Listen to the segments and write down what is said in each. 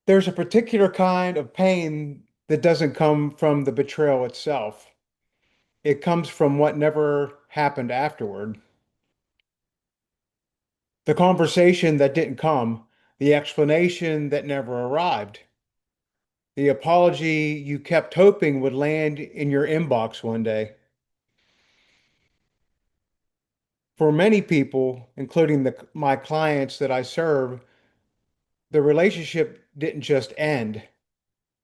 There's a particular kind of pain that doesn't come from the betrayal itself. It comes from what never happened afterward. The conversation that didn't come, the explanation that never arrived, the apology you kept hoping would land in your inbox one day. For many people, including my clients that I serve, the relationship didn't just end,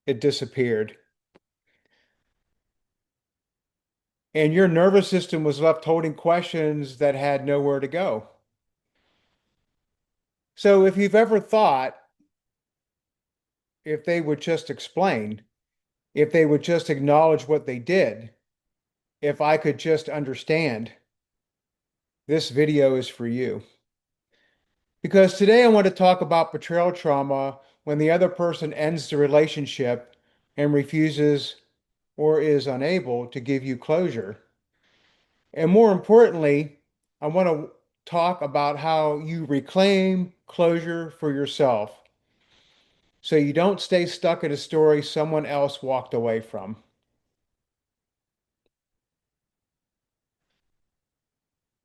it disappeared. And your nervous system was left holding questions that had nowhere to go. So if you've ever thought, if they would just explain, if they would just acknowledge what they did, if I could just understand, this video is for you. Because today I want to talk about betrayal trauma when the other person ends the relationship and refuses or is unable to give you closure. And more importantly, I want to talk about how you reclaim closure for yourself so you don't stay stuck in a story someone else walked away from.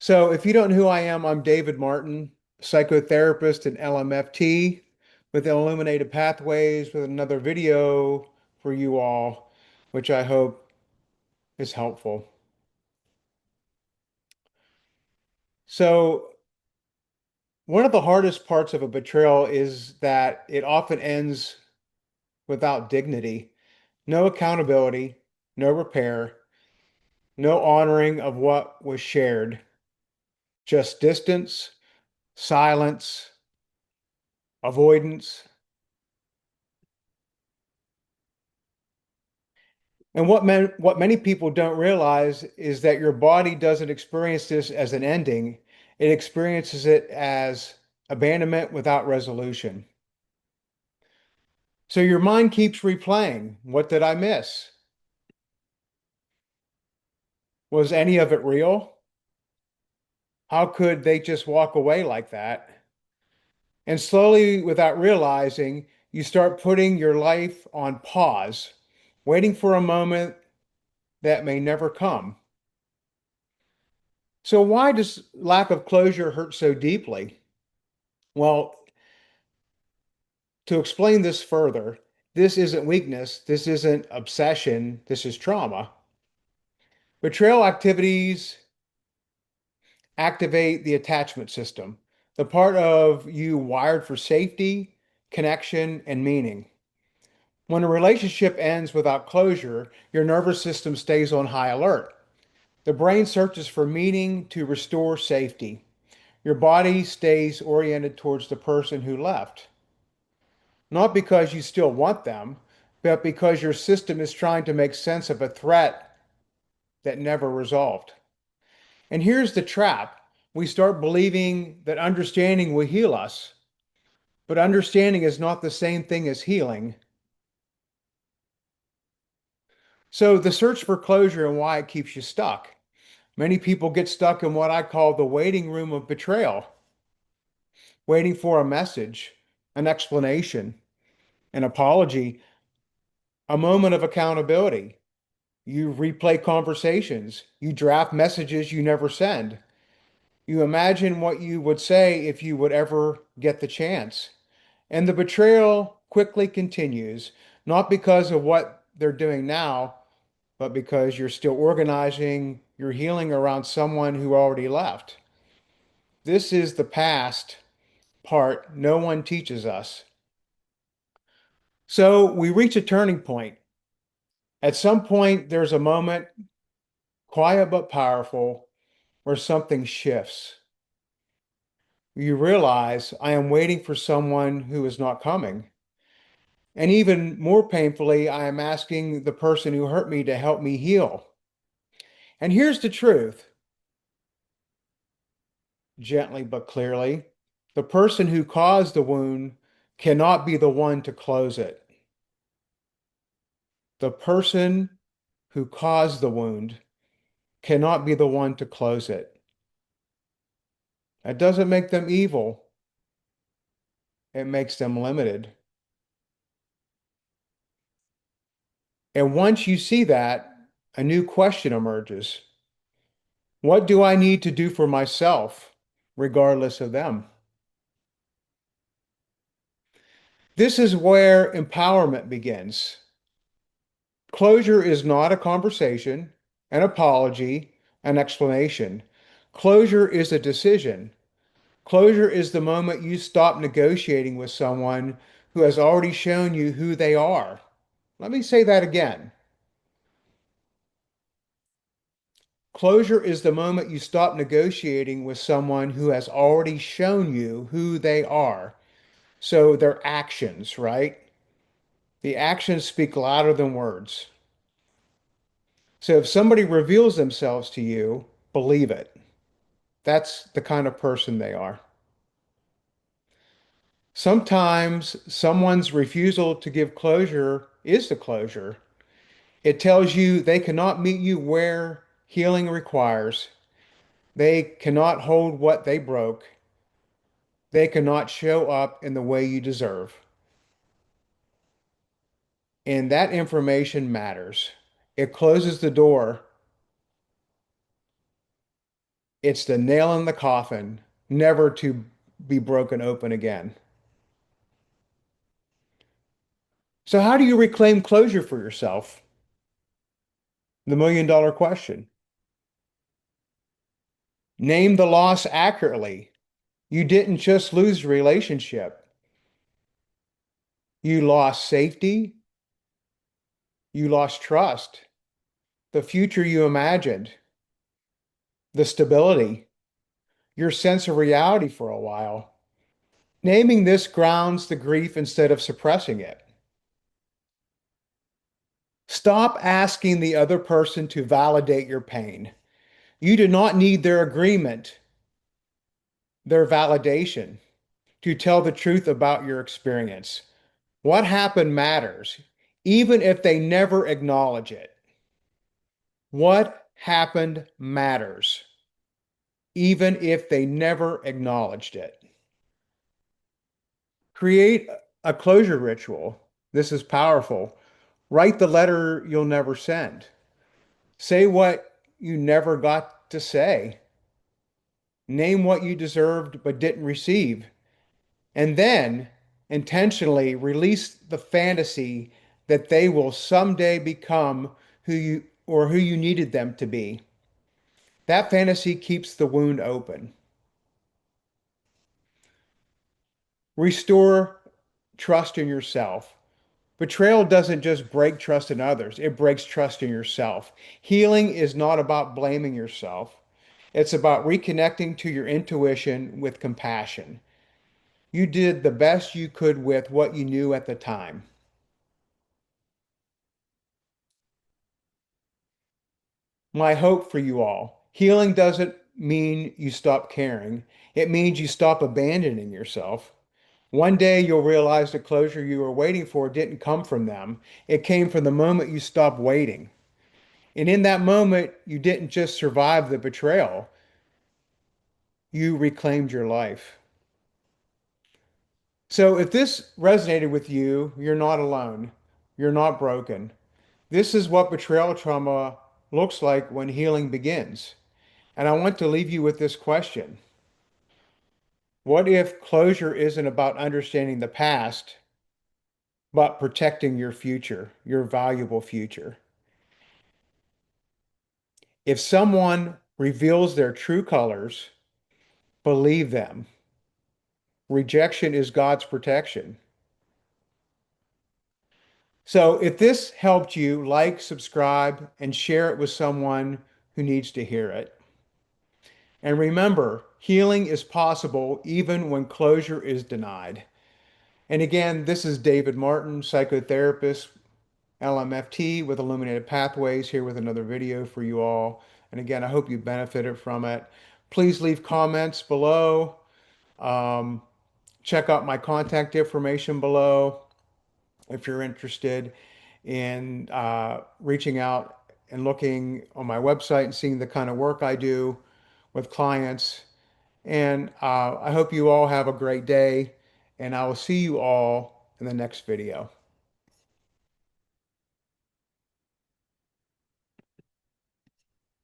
So, if you don't know who I am, I'm David Martin, psychotherapist and LMFT with Illuminated Pathways with another video for you all, which I hope is helpful. So, one of the hardest parts of a betrayal is that it often ends without dignity, no accountability, no repair, no honoring of what was shared, just distance, silence, avoidance. And what many people don't realize is that your body doesn't experience this as an ending. It experiences it as abandonment without resolution. So your mind keeps replaying, what did I miss? Was any of it real? How could they just walk away like that? And slowly, without realizing, you start putting your life on pause, waiting for a moment that may never come. So why does lack of closure hurt so deeply? Well, to explain this further, this isn't weakness, this isn't obsession, this is trauma. Betrayal activities activate the attachment system, the part of you wired for safety, connection, and meaning. When a relationship ends without closure, your nervous system stays on high alert. The brain searches for meaning to restore safety. Your body stays oriented towards the person who left. Not because you still want them, but because your system is trying to make sense of a threat that never resolved. And here's the trap. We start believing that understanding will heal us, but understanding is not the same thing as healing. So the search for closure and why it keeps you stuck. Many people get stuck in what I call the waiting room of betrayal, waiting for a message, an explanation, an apology, a moment of accountability. You replay conversations. You draft messages you never send. You imagine what you would say if you would ever get the chance. And the betrayal quickly continues, not because of what they're doing now, but because you're still organizing your healing around someone who already left. This is the past part no one teaches us. So we reach a turning point. At some point, there's a moment, quiet but powerful, where something shifts. You realize I am waiting for someone who is not coming. And even more painfully, I am asking the person who hurt me to help me heal. And here's the truth, gently but clearly. The person who caused the wound cannot be the one to close it. The person who caused the wound cannot be the one to close it. That doesn't make them evil, it makes them limited. And once you see that, a new question emerges. What do I need to do for myself, regardless of them? This is where empowerment begins. Closure is not a conversation, an apology, an explanation. Closure is a decision. Closure is the moment you stop negotiating with someone who has already shown you who they are. Let me say that again. Closure is the moment you stop negotiating with someone who has already shown you who they are. So their actions, right? The actions speak louder than words. So if somebody reveals themselves to you, believe it. That's the kind of person they are. Sometimes someone's refusal to give closure is the closure. It tells you they cannot meet you where healing requires. They cannot hold what they broke. They cannot show up in the way you deserve. And that information matters. It closes the door. It's the nail in the coffin, never to be broken open again. So, how do you reclaim closure for yourself? The million-dollar question. Name the loss accurately. You didn't just lose the relationship, you lost safety, you lost trust, the future you imagined, the stability, your sense of reality for a while. Naming this grounds the grief instead of suppressing it. Stop asking the other person to validate your pain. You do not need their agreement, their validation, to tell the truth about your experience. What happened matters, even if they never acknowledge it. What happened matters, even if they never acknowledged it. Create a closure ritual. This is powerful. Write the letter you'll never send. Say what you never got to say. Name what you deserved but didn't receive. And then intentionally release the fantasy that they will someday become who you needed them to be. That fantasy keeps the wound open. Restore trust in yourself. Betrayal doesn't just break trust in others, it breaks trust in yourself. Healing is not about blaming yourself, it's about reconnecting to your intuition with compassion. You did the best you could with what you knew at the time. My hope for you all, healing doesn't mean you stop caring, it means you stop abandoning yourself. One day you'll realize the closure you were waiting for didn't come from them. It came from the moment you stopped waiting. And in that moment, you didn't just survive the betrayal, you reclaimed your life. So if this resonated with you, you're not alone. You're not broken. This is what betrayal trauma looks like when healing begins. And I want to leave you with this question. What if closure isn't about understanding the past, but protecting your future, your valuable future? If someone reveals their true colors, believe them. Rejection is God's protection. So if this helped you, like, subscribe, and share it with someone who needs to hear it. And remember, healing is possible even when closure is denied. And again, this is David Martin, psychotherapist, LMFT with Illuminated Pathways, here with another video for you all. And again, I hope you benefited from it. Please leave comments below. Um, check out my contact information below if you're interested in reaching out and looking on my website and seeing the kind of work I do with clients. And I hope you all have a great day, and I will see you all in the next video.